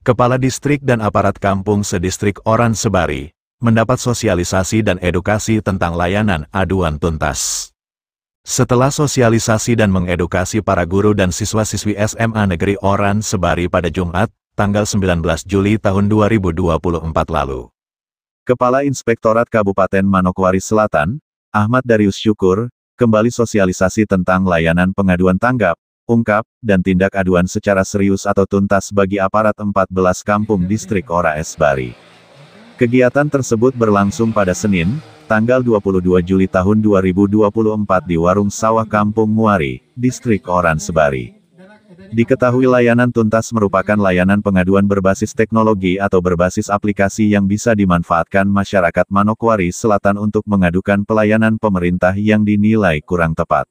Kepala Distrik dan aparat kampung sedistrik Oransebari mendapat sosialisasi dan edukasi tentang layanan aduan tuntas. Setelah sosialisasi dan mengedukasi para guru dan siswa-siswi SMA Negeri Oransebari pada Jumat, tanggal 19 Juli tahun 2024 lalu, Kepala Inspektorat Kabupaten Manokwari Selatan, Ahmad Darius Syukur, kembali sosialisasi tentang layanan pengaduan tanggap, ungkap, dan tindak aduan secara serius atau tuntas bagi aparat 14 kampung distrik Oransebari. Kegiatan tersebut berlangsung pada Senin, tanggal 22 Juli tahun 2024 di Warung Sawah Kampung Muari, distrik Oransebari. Diketahui layanan tuntas merupakan layanan pengaduan berbasis teknologi atau berbasis aplikasi yang bisa dimanfaatkan masyarakat Manokwari Selatan untuk mengadukan pelayanan pemerintah yang dinilai kurang tepat.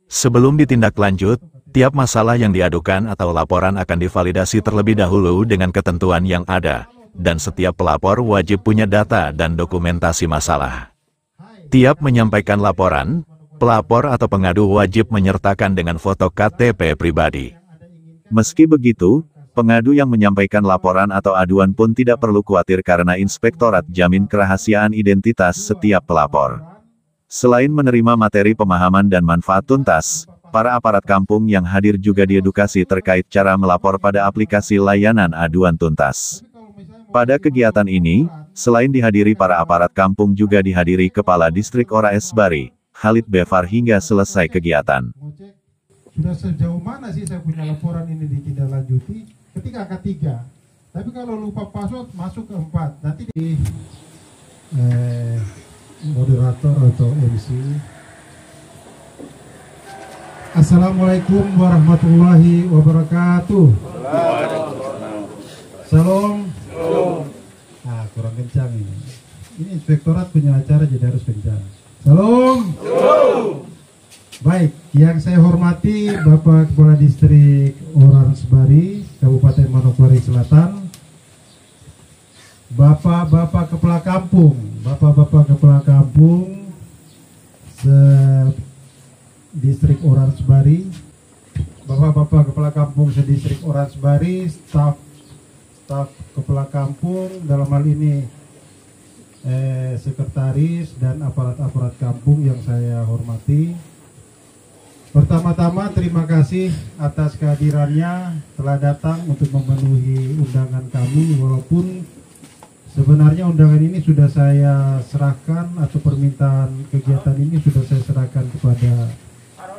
Sebelum ditindaklanjut, tiap masalah yang diadukan atau laporan akan divalidasi terlebih dahulu dengan ketentuan yang ada, dan setiap pelapor wajib punya data dan dokumentasi masalah. Tiap menyampaikan laporan, pelapor atau pengadu wajib menyertakan dengan foto KTP pribadi. Meski begitu, pengadu yang menyampaikan laporan atau aduan pun tidak perlu khawatir karena Inspektorat jamin kerahasiaan identitas setiap pelapor. Selain menerima materi pemahaman dan manfaat tuntas, para aparat kampung yang hadir juga diedukasi terkait cara melapor pada aplikasi layanan aduan tuntas. Pada kegiatan ini, selain dihadiri para aparat kampung juga dihadiri Kepala Distrik Oransebari, Khalid Befar hingga selesai kegiatan. Sudah sejauh mana sih saya punya laporan ini ditindaklanjuti? Ketika angka 3. Tapi kalau lupa password masuk ke 4. Nanti di moderator atau MC. Assalamualaikum warahmatullahi wabarakatuh. Salam. Nah, kurang kencang ini. Ini inspektorat punya acara jadi harus kencang. Salam. Baik, yang saya hormati Bapak Kepala Distrik Oransebari, Kabupaten Manokwari Selatan, Bapak-bapak kepala kampung, Distrik Oransebari, Bapak-bapak kepala kampung sedistrik Oransebari, staf kepala kampung, dalam hal ini sekretaris dan aparat-aparat kampung yang saya hormati. Pertama-tama terima kasih atas kehadirannya telah datang untuk memenuhi undangan kami, walaupun sebenarnya undangan ini sudah saya serahkan atau permintaan kegiatan ini sudah saya serahkan kepada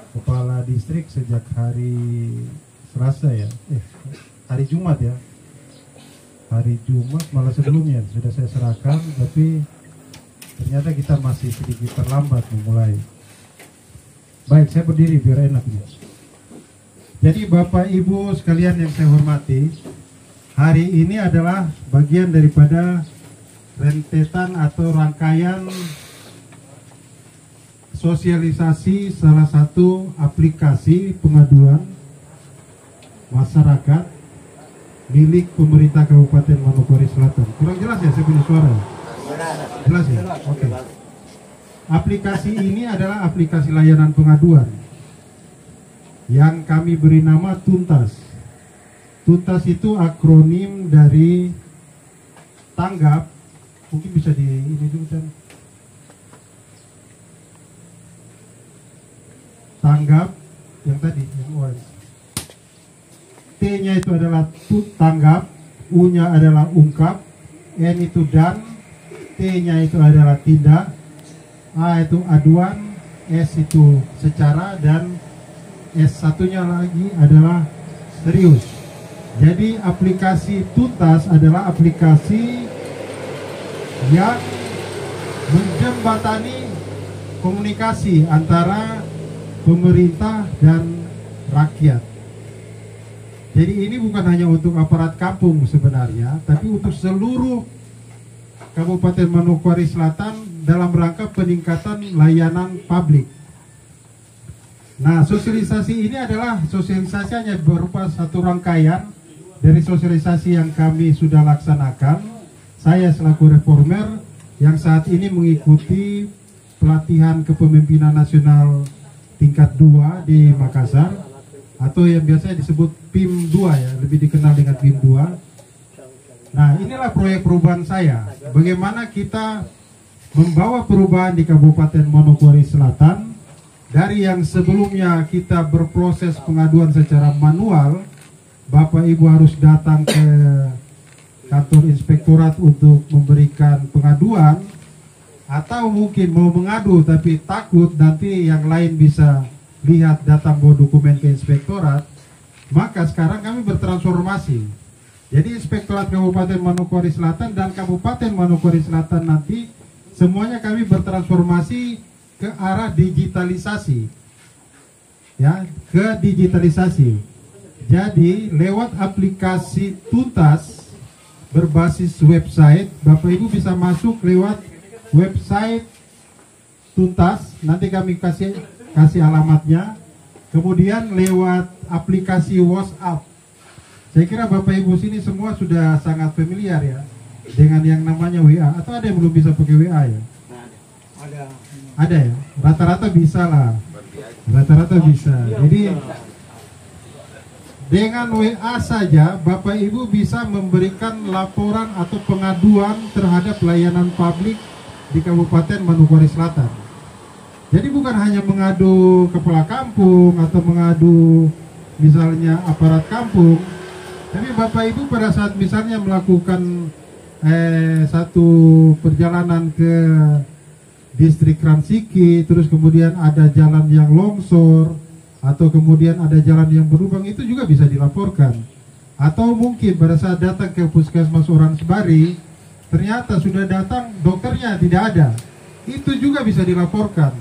Kepala Distrik sejak hari Selasa ya, hari Jumat ya. Hari Jumat malah sebelumnya sudah saya serahkan, tapi ternyata kita masih sedikit terlambat memulai. Baik, saya berdiri biar enak nih. Jadi Bapak Ibu sekalian yang saya hormati, hari ini adalah bagian daripada rentetan atau rangkaian sosialisasi salah satu aplikasi pengaduan masyarakat milik pemerintah Kabupaten Manokwari Selatan. Kurang jelas ya saya punya suara? Jelas ya? Oke. Aplikasi ini adalah aplikasi layanan pengaduan yang kami beri nama Tuntas. Tuntas itu akronim dari tanggap. Mungkin bisa di ini dulu kan. Tanggap yang tadi yang awal. T-nya itu adalah tanggap, U-nya adalah ungkap, N itu dan, T-nya itu adalah tindak, A itu aduan, S itu secara, dan S1-nya lagi adalah serius. Jadi aplikasi Tuntas adalah aplikasi yang menjembatani komunikasi antara pemerintah dan rakyat. Jadi ini bukan hanya untuk aparat kampung sebenarnya, tapi untuk seluruh Kabupaten Manokwari Selatan dalam rangka peningkatan layanan publik. Nah, sosialisasi ini adalah sosialisasi hanya berupa satu rangkaian dari sosialisasi yang kami sudah laksanakan. Saya selaku reformer yang saat ini mengikuti pelatihan kepemimpinan nasional tingkat 2 di Makassar, atau yang biasa disebut PIM 2 ya, lebih dikenal dengan PIM 2. Nah, inilah proyek perubahan saya. Bagaimana kita membawa perubahan di Kabupaten Manokwari Selatan dari yang sebelumnya kita berproses pengaduan secara manual, Bapak Ibu harus datang ke kantor inspektorat untuk memberikan pengaduan, atau mungkin mau mengadu tapi takut nanti yang lain bisa lihat datang bawa dokumen ke inspektorat. Maka sekarang kami bertransformasi. Jadi Inspektorat Kabupaten Manokwari Selatan dan Kabupaten Manokwari Selatan nanti semuanya kami bertransformasi ke arah digitalisasi. Ya, ke digitalisasi. Jadi lewat aplikasi Tuntas berbasis website, Bapak Ibu bisa masuk lewat website Tuntas, nanti kami kasih alamatnya. Kemudian lewat aplikasi WhatsApp. Saya kira Bapak Ibu sini semua sudah sangat familiar ya dengan yang namanya WA, atau ada yang belum bisa pakai WA ya? Ada ya? Rata-rata bisa lah. Rata-rata bisa. Jadi dengan WA saja Bapak Ibu bisa memberikan laporan atau pengaduan terhadap layanan publik di Kabupaten Manokwari Selatan. Jadi bukan hanya mengadu kepala kampung atau mengadu misalnya aparat kampung, tapi Bapak Ibu pada saat misalnya melakukan satu perjalanan ke distrik Ransiki, terus kemudian ada jalan yang longsor, atau kemudian ada jalan yang berlubang, itu juga bisa dilaporkan. Atau mungkin pada saat datang ke Puskesmas Oransebari, ternyata sudah datang dokternya tidak ada, itu juga bisa dilaporkan.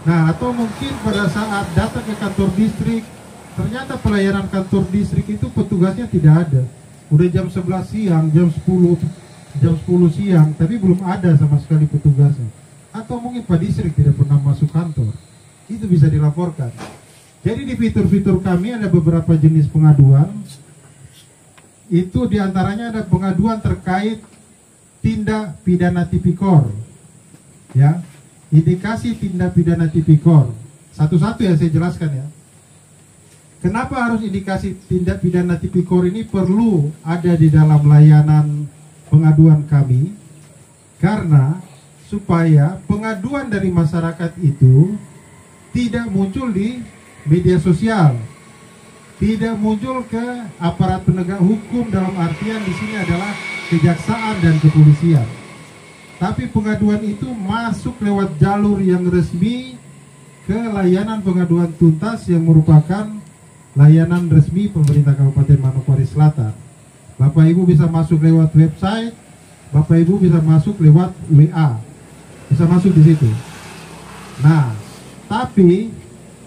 Nah, atau mungkin pada saat datang ke kantor distrik, ternyata pelayanan kantor distrik itu petugasnya tidak ada. Udah jam 11 siang, jam 10 siang, tapi belum ada sama sekali petugasnya. Atau mungkin Pak Distrik tidak pernah masuk kantor. Itu bisa dilaporkan. Jadi di fitur-fitur kami ada beberapa jenis pengaduan. Itu diantaranya ada pengaduan terkait tindak pidana tipikor. Ya, indikasi tindak pidana tipikor. Satu-satu ya saya jelaskan ya. Kenapa harus indikasi tindak pidana tipikor ini perlu ada di dalam layanan pengaduan kami? Karena supaya pengaduan dari masyarakat itu tidak muncul di media sosial, tidak muncul ke aparat penegak hukum, dalam artian di sini adalah kejaksaan dan kepolisian. Tapi pengaduan itu masuk lewat jalur yang resmi ke layanan pengaduan tuntas yang merupakan layanan resmi pemerintah Kabupaten Manokwari Selatan. Bapak Ibu bisa masuk lewat website, Bapak Ibu bisa masuk lewat WA, bisa masuk di situ. Nah, tapi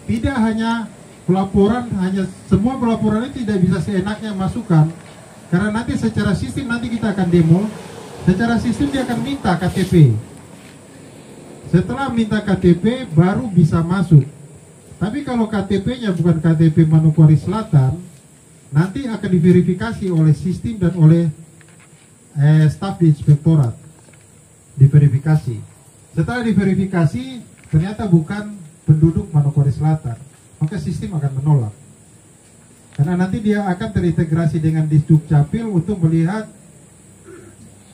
tidak hanya pelaporan, hanya semua pelaporan ini tidak bisa seenaknya masukkan, karena nanti secara sistem nanti kita akan demo. Secara sistem dia akan minta KTP. Setelah minta KTP baru bisa masuk. Tapi kalau KTP-nya bukan KTP Manokwari Selatan, nanti akan diverifikasi oleh sistem dan oleh staf di inspektorat. Diverifikasi. Setelah diverifikasi ternyata bukan penduduk Manokwari Selatan, maka sistem akan menolak. Karena nanti dia akan terintegrasi dengan Disduk Capil untuk melihat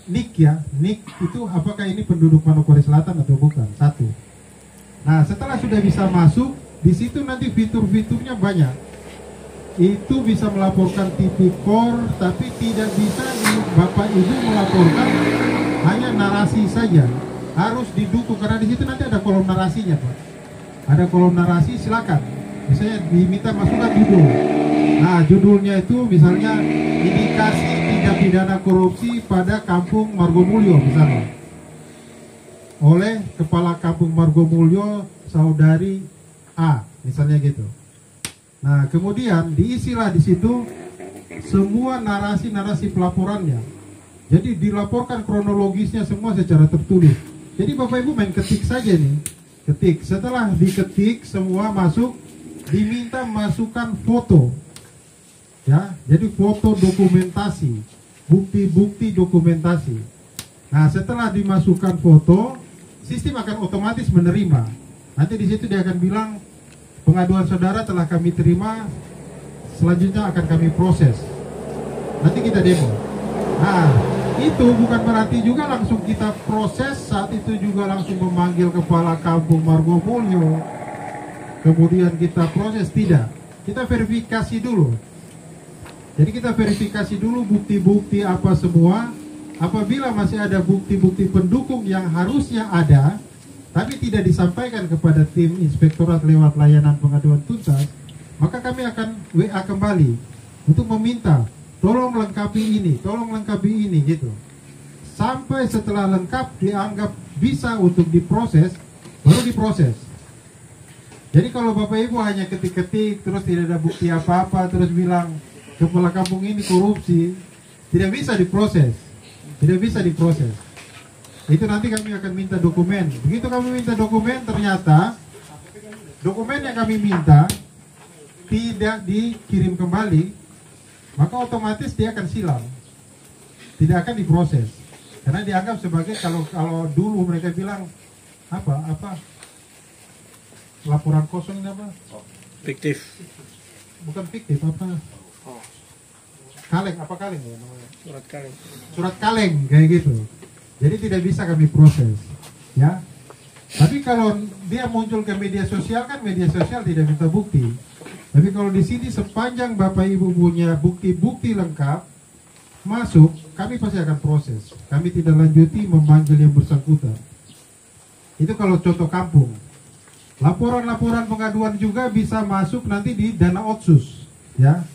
NIK ya, NIK itu apakah ini penduduk Manokwari Selatan atau bukan, satu. Nah, setelah sudah bisa masuk, di situ nanti fitur-fiturnya banyak. Itu bisa melaporkan tipikor, tapi tidak bisa Bapak Ibu melaporkan hanya narasi saja. Harus didukung, karena di situ nanti ada kolom narasinya, Pak. Ada kolom narasi, silakan. Misalnya diminta masukkan judul. Nah, judulnya itu misalnya indikasi tindak pidana korupsi pada Kampung Margomulyo misalnya, oleh Kepala Kampung Margomulyo Saudari A, misalnya gitu. Nah, kemudian diisilah di situ semua narasi-narasi pelaporannya. Jadi dilaporkan kronologisnya semua secara tertulis. Jadi Bapak Ibu main ketik saja nih, ketik. Setelah diketik semua masuk, diminta masukkan foto. Ya, jadi foto dokumentasi, bukti-bukti dokumentasi. Nah, setelah dimasukkan foto, sistem akan otomatis menerima. Nanti di situ dia akan bilang pengaduan saudara telah kami terima, selanjutnya akan kami proses. Nanti kita demo. Nah, itu bukan berarti juga langsung kita proses, saat itu juga langsung memanggil kepala kampung Margomulyo, kemudian kita proses, tidak. Kita verifikasi dulu. Jadi kita verifikasi dulu bukti-bukti apa semua. Apabila masih ada bukti-bukti pendukung yang harusnya ada, tapi tidak disampaikan kepada tim inspektorat lewat layanan pengaduan tuntas, maka kami akan WA kembali untuk meminta, tolong lengkapi ini, gitu. Sampai setelah lengkap dianggap bisa untuk diproses, baru diproses. Jadi kalau Bapak Ibu hanya ketik-ketik terus tidak ada bukti apa-apa, terus bilang kepala kampung ini korupsi, tidak bisa diproses. Tidak bisa diproses. Itu nanti kami akan minta dokumen. Begitu kami minta dokumen, ternyata dokumen yang kami minta tidak dikirim kembali, maka otomatis dia akan silang, tidak akan diproses. Karena dianggap sebagai, kalau dulu mereka bilang apa laporan kosong, apa Fiktif. bukan fiktif, apa kaleng ya namanya, surat kaleng kayak gitu. Jadi tidak bisa kami proses, ya. Tapi kalau dia muncul ke media sosial, kan media sosial tidak minta bukti. Tapi kalau di sini sepanjang Bapak Ibu punya bukti-bukti lengkap masuk, kami pasti akan proses. Kami tidak lanjuti memanggil yang bersangkutan. Itu kalau contoh kampung. Laporan-laporan pengaduan juga bisa masuk nanti di dana otsus, ya.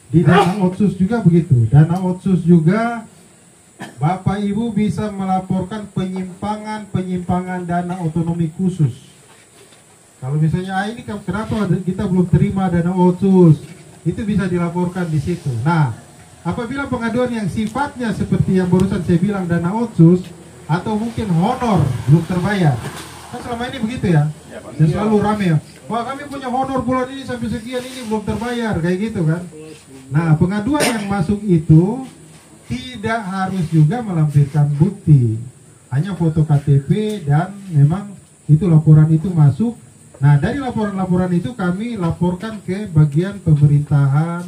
Di dana otsus juga begitu. Dana otsus juga Bapak Ibu bisa melaporkan penyimpangan dana otonomi khusus. Kalau misalnya ini kenapa kita belum terima dana otsus, itu bisa dilaporkan di situ. Nah, apabila pengaduan yang sifatnya seperti yang barusan saya bilang, dana otsus atau mungkin honor belum terbayar, kan selama ini begitu ya, dan selalu rame ya. Wah, kami punya honor bulan ini sampai sekian, ini belum terbayar, kayak gitu kan. Nah, pengaduan yang masuk itu tidak harus juga melampirkan bukti, hanya foto KTP dan memang itu laporan itu masuk. Nah, dari laporan-laporan itu kami laporkan ke bagian pemerintahan,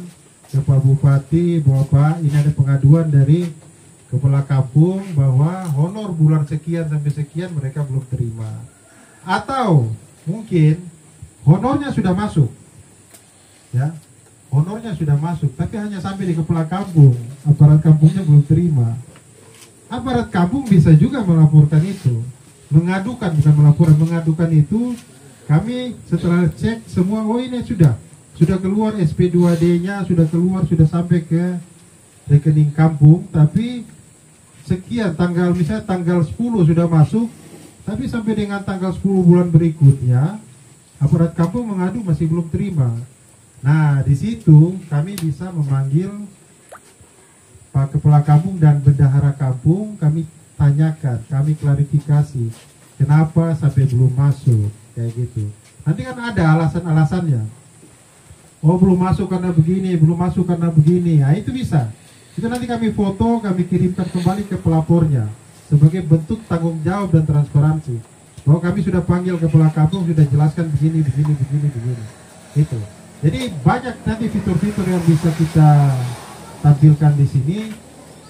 ke Pak Bupati, bahwa Pak, ini ada pengaduan dari kepala kampung bahwa honor bulan sekian sampai sekian mereka belum terima. Atau mungkin honornya sudah masuk, ya. Honornya sudah masuk, tapi hanya sampai di kepala kampung, aparat kampungnya belum terima. Aparat kampung bisa juga melaporkan itu, mengadukan, bukan melaporkan, mengadukan itu. Kami setelah cek semua, oh ini sudah keluar SP2D-nya, sudah keluar, sudah sampai ke rekening kampung, tapi sekian tanggal, misalnya tanggal 10 sudah masuk, tapi sampai dengan tanggal 10 bulan berikutnya, aparat kampung mengadu masih belum terima. Nah, di situ kami bisa memanggil Pak Kepala Kampung dan Bendahara Kampung, kami tanyakan, kami klarifikasi, kenapa sampai belum masuk, kayak gitu. Nanti kan ada alasan-alasannya. Oh, belum masuk karena begini, belum masuk karena begini. Nah, itu bisa. Itu nanti kami foto, kami kirimkan kembali ke pelapornya sebagai bentuk tanggung jawab dan transparansi. Bahwa kami sudah panggil Kepala Kampung, sudah jelaskan begini. Itu. Jadi banyak nanti fitur-fitur yang bisa kita tampilkan di sini.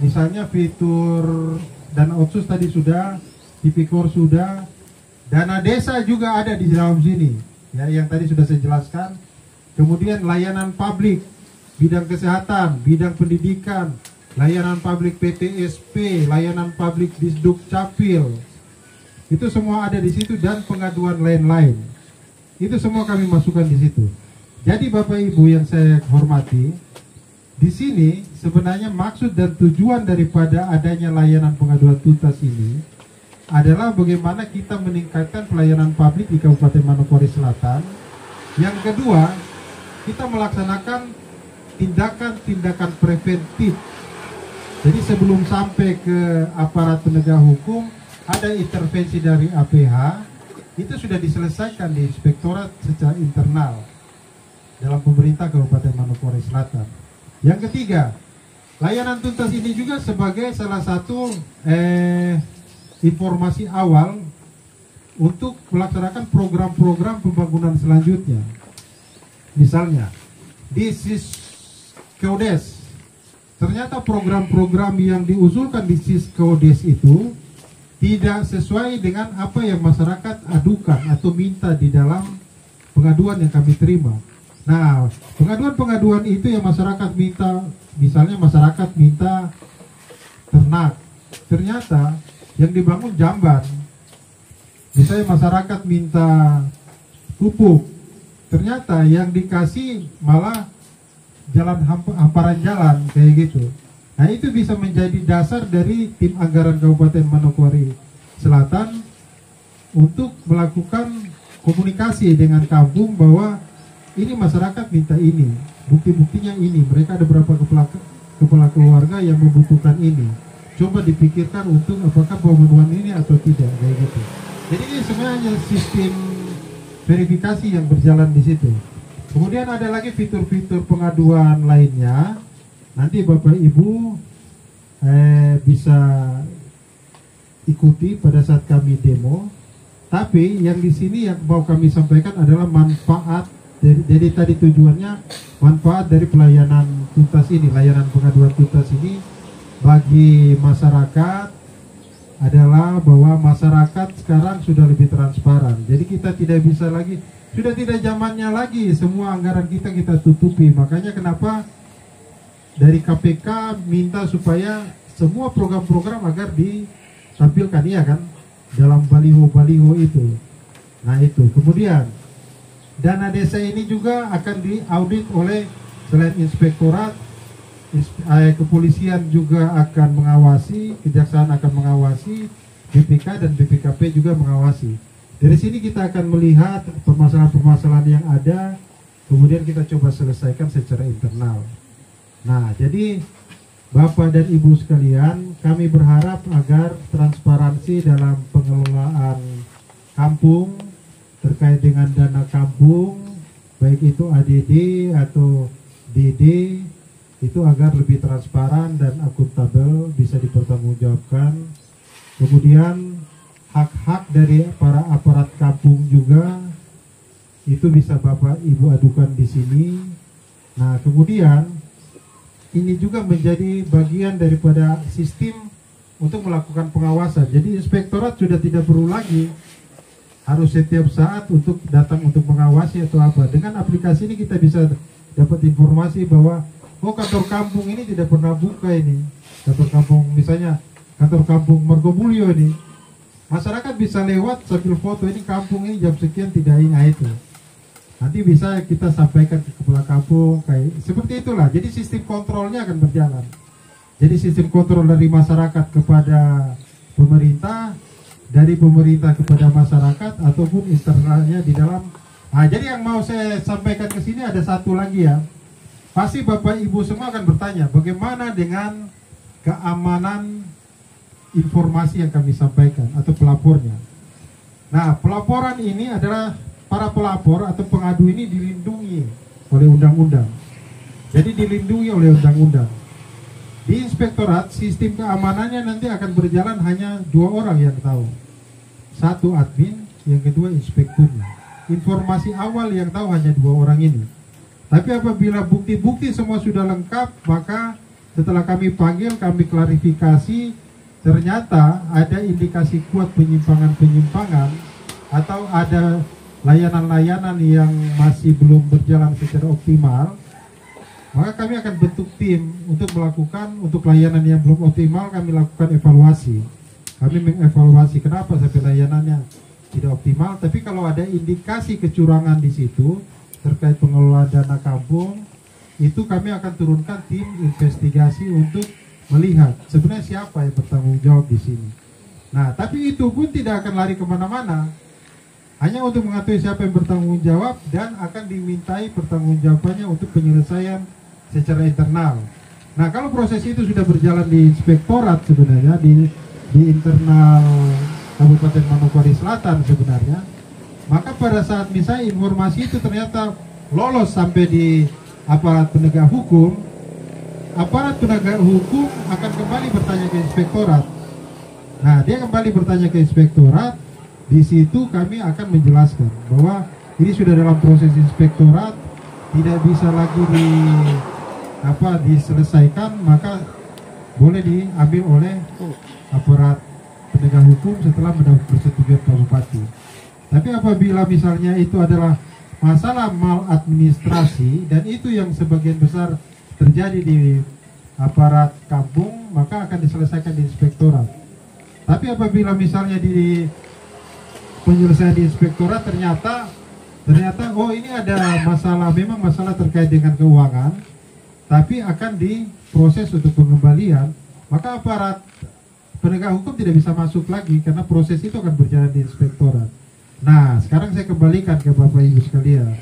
Misalnya fitur dana otsus tadi sudah, tipikor sudah, dana desa juga ada di dalam sini, ya, yang tadi sudah saya jelaskan. Kemudian layanan publik, bidang kesehatan, bidang pendidikan, layanan publik PTSP, layanan publik Disduk Capil, itu semua ada di situ, dan pengaduan lain-lain. Itu semua kami masukkan di situ. Jadi Bapak Ibu yang saya hormati, di sini sebenarnya maksud dan tujuan daripada adanya layanan pengaduan tuntas ini adalah bagaimana kita meningkatkan pelayanan publik di Kabupaten Manokwari Selatan. Yang kedua, kita melaksanakan tindakan-tindakan preventif. Jadi sebelum sampai ke aparat penegak hukum, ada intervensi dari APH, itu sudah diselesaikan di inspektorat secara internal dalam pemerintah Kabupaten Manokwari Selatan. Yang ketiga, layanan tuntas ini juga sebagai salah satu informasi awal untuk melaksanakan program-program pembangunan selanjutnya. Misalnya, di Siskeudes ternyata program-program yang diusulkan di Siskodes itu tidak sesuai dengan apa yang masyarakat adukan atau minta di dalam pengaduan yang kami terima. Nah, pengaduan-pengaduan itu yang masyarakat minta, misalnya masyarakat minta ternak, ternyata yang dibangun jamban. Misalnya masyarakat minta pupuk, ternyata yang dikasih malah jalan hamparan jalan kayak gitu. Nah, itu bisa menjadi dasar dari tim anggaran Kabupaten Manokwari Selatan untuk melakukan komunikasi dengan kampung bahwa ini masyarakat minta ini, bukti-buktinya ini, mereka ada berapa kepala keluarga yang membutuhkan ini. Coba dipikirkan untuk apakah pemenuhan ini atau tidak, kayak gitu. Jadi ini sebenarnya sistem verifikasi yang berjalan di situ. Kemudian ada lagi fitur-fitur pengaduan lainnya. Nanti Bapak Ibu bisa ikuti pada saat kami demo. Tapi yang di sini yang mau kami sampaikan adalah manfaat. Jadi tadi tujuannya manfaat dari pelayanan tuntas ini, layanan pengaduan tuntas ini bagi masyarakat adalah bahwa masyarakat sekarang sudah lebih transparan. Jadi kita tidak bisa lagi, sudah tidak zamannya lagi semua anggaran kita tutupi. Makanya kenapa dari KPK minta supaya semua program-program agar ditampilkan, iya kan, dalam baliho-baliho itu. Nah itu, kemudian dana desa ini juga akan diaudit oleh selain inspektorat, kepolisian juga akan mengawasi, kejaksaan akan mengawasi, BPK dan BPKP juga mengawasi. Dari sini kita akan melihat permasalahan-permasalahan yang ada, kemudian kita coba selesaikan secara internal. Nah, jadi Bapak dan Ibu sekalian, kami berharap agar transparansi dalam pengelolaan kampung terkait dengan dana kampung, baik itu ADD atau DD, itu agar lebih transparan dan akuntabel, bisa dipertanggungjawabkan. Kemudian hak-hak dari para aparat kampung juga itu bisa Bapak Ibu adukan di sini. Nah, kemudian ini juga menjadi bagian daripada sistem untuk melakukan pengawasan. Jadi inspektorat sudah tidak perlu lagi harus setiap saat untuk datang untuk mengawasi atau apa. Dengan aplikasi ini kita bisa dapat informasi bahwa oh, kantor kampung ini tidak pernah buka ini. Kantor kampung, misalnya kantor kampung Margomulyo ini, masyarakat bisa lewat sambil foto, ini kampung ini jam sekian tidak ingat itu. Nanti bisa kita sampaikan ke kepala kampung, kayak seperti itulah. Jadi sistem kontrolnya akan berjalan. Jadi sistem kontrol dari masyarakat kepada pemerintah, dari pemerintah kepada masyarakat, ataupun internalnya di dalam. Nah, jadi yang mau saya sampaikan ke sini ada satu lagi ya. Pasti Bapak Ibu semua akan bertanya, bagaimana dengan keamanan informasi yang kami sampaikan atau pelapornya. Nah, pelaporan ini adalah para pelapor atau pengadu ini dilindungi oleh undang-undang. Jadi dilindungi oleh undang-undang. Di inspektorat, sistem keamanannya nanti akan berjalan hanya 2 orang yang tahu. Satu admin, yang kedua inspekturnya. Informasi awal yang tahu hanya 2 orang ini. Tapi apabila bukti-bukti semua sudah lengkap, maka setelah kami panggil, kami klarifikasi, ternyata ada indikasi kuat penyimpangan-penyimpangan atau ada layanan-layanan yang masih belum berjalan secara optimal, maka kami akan bentuk tim untuk melakukan, untuk layanan yang belum optimal kami lakukan evaluasi. Kami mengevaluasi kenapa sampai layanannya tidak optimal, tapi kalau ada indikasi kecurangan di situ terkait pengelolaan dana kampung, itu kami akan turunkan tim investigasi untuk melihat sebenarnya siapa yang bertanggung jawab di sini. Nah, tapi itu pun tidak akan lari kemana-mana. Hanya untuk mengetahui siapa yang bertanggung jawab dan akan dimintai pertanggungjawabannya untuk penyelesaian secara internal. Nah, kalau proses itu sudah berjalan di inspektorat sebenarnya, di internal Kabupaten Manokwari Selatan sebenarnya, maka pada saat misalnya informasi itu ternyata lolos sampai di aparat penegak hukum akan kembali bertanya ke inspektorat. Nah, dia kembali bertanya ke inspektorat. Di situ kami akan menjelaskan bahwa ini sudah dalam proses inspektorat, tidak bisa lagi diselesaikan, maka boleh diambil oleh aparat penegak hukum setelah mendapat persetujuan Pak Bupati. Tapi apabila misalnya itu adalah masalah maladministrasi dan itu yang sebagian besar terjadi di aparat kampung, maka akan diselesaikan di inspektorat. Tapi apabila misalnya di penyelesaian di inspektorat ternyata oh ini ada masalah, memang masalah terkait dengan keuangan, tapi akan diproses untuk pengembalian, maka aparat penegak hukum tidak bisa masuk lagi karena proses itu akan berjalan di inspektorat. Nah, sekarang saya kembalikan ke Bapak Ibu sekalian.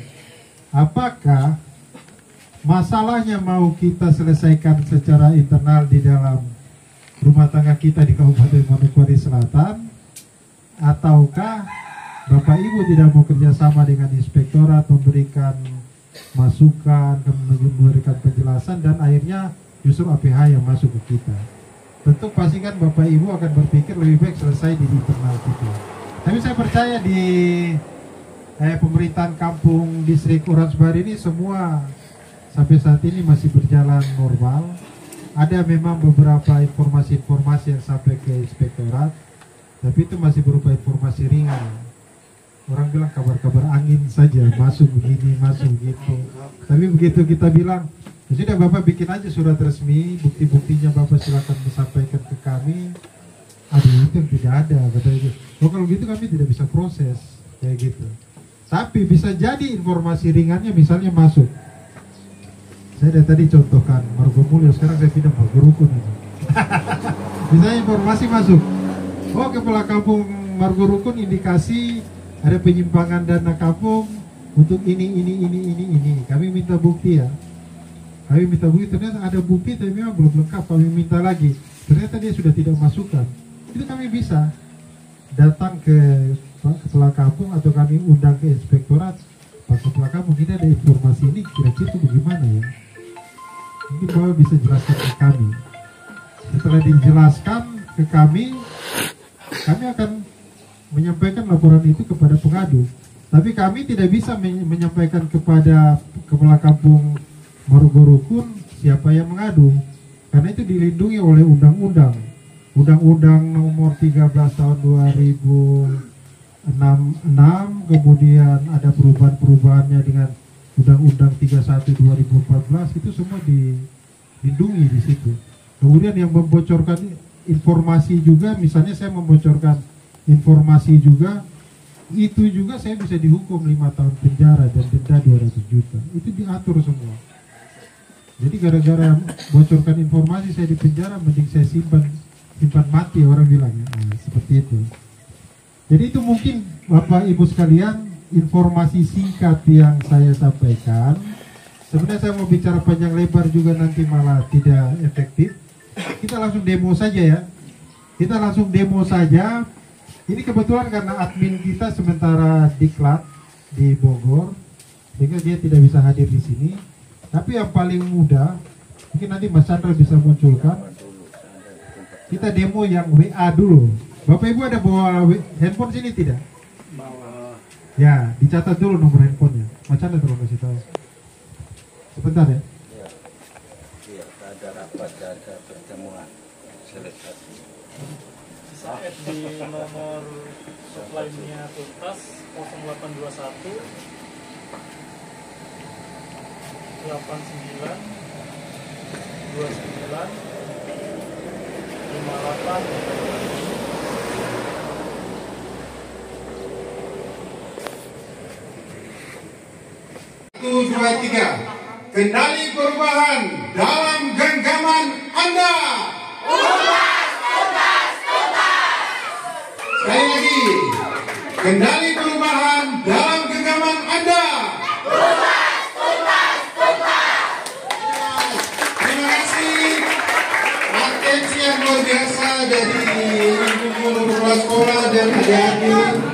Apakah masalahnya mau kita selesaikan secara internal di dalam rumah tangga kita di Kabupaten Manokwari Selatan, ataukah Bapak Ibu tidak mau kerjasama dengan inspektorat, memberikan masukan, memberikan penjelasan, dan akhirnya justru APH yang masuk ke kita? Tentu pastikan Bapak Ibu akan berpikir lebih baik selesai di internal kita. Tapi saya percaya di pemerintahan kampung distrik Oransbari ini semua sampai saat ini masih berjalan normal. Ada memang beberapa informasi-informasi yang sampai ke inspektorat, tapi itu masih berupa informasi ringan. Orang bilang kabar-kabar angin saja, masuk begini, masuk begitu. Tapi begitu kita bilang, sudah Bapak bikin aja surat resmi, bukti-buktinya Bapak silakan disampaikan ke kami. Aduh, itu yang tidak ada, katanya. Oh, kalau gitu kami tidak bisa proses, kayak gitu. Tapi bisa jadi informasi ringannya misalnya masuk. Saya dari tadi contohkan Margo Mulyo, sekarang saya pindah Margo Rukun itu. Misalnya informasi masuk. Oh, kepala kampung Margo Rukun indikasi ada penyimpangan dana kampung untuk ini. Kami minta bukti ya. Kami minta bukti, ternyata ada bukti tapi memang belum lengkap, kami minta lagi. Ternyata dia sudah tidak masukkan. Itu kami bisa datang ke kepala kampung atau kami undang ke inspektorat. Pak kepala kampung, ini ada informasi ini, kira-kira itu bagaimana ya? Mungkin Bapak bisa jelaskan ke kami. Setelah dijelaskan ke kami akan menyampaikan laporan itu kepada pengadu. Tapi kami tidak bisa menyampaikan kepada kepala kampung Margo Rukun siapa yang mengadu, karena itu dilindungi oleh Undang-Undang nomor 13 tahun 2006, kemudian ada perubahan-perubahannya dengan Undang-Undang 31 2014, itu semua dilindungi di situ. Kemudian yang membocorkan informasi juga, misalnya saya membocorkan informasi juga, itu juga saya bisa dihukum 5 tahun penjara dan denda 200 juta. Itu diatur semua. Jadi gara-gara bocorkan informasi saya di penjara, mending saya simpan mati, orang bilang ya. Nah, seperti itu. Jadi itu mungkin Bapak Ibu sekalian informasi singkat yang saya sampaikan. Sebenarnya saya mau bicara panjang lebar juga nanti malah tidak efektif. Kita langsung demo saja ya. Kita langsung demo saja. Ini kebetulan karena admin kita sementara diklat di Bogor, sehingga dia tidak bisa hadir di sini. Tapi yang paling mudah, mungkin nanti Mas Chandra bisa munculkan. Kita demo yang WA dulu. Bapak Ibu ada bawa handphone sini tidak? Bawa. Ya, dicatat dulu nomor handphonenya. Mas Chandra tolong kasih tahu. Sebentar ya. Iya, ada rapat, ada pertemuan selesai. Saat di nomor supply-nya tuntas 0821 89 29 58. 1, 2, 3. Kendali perubahan dalam genggaman Anda. Sekali lagi, kendali perubahan dalam genggaman Anda. Terima kasih atensi yang luar biasa dari ibu-ibu kepala sekolah dan adik-adik.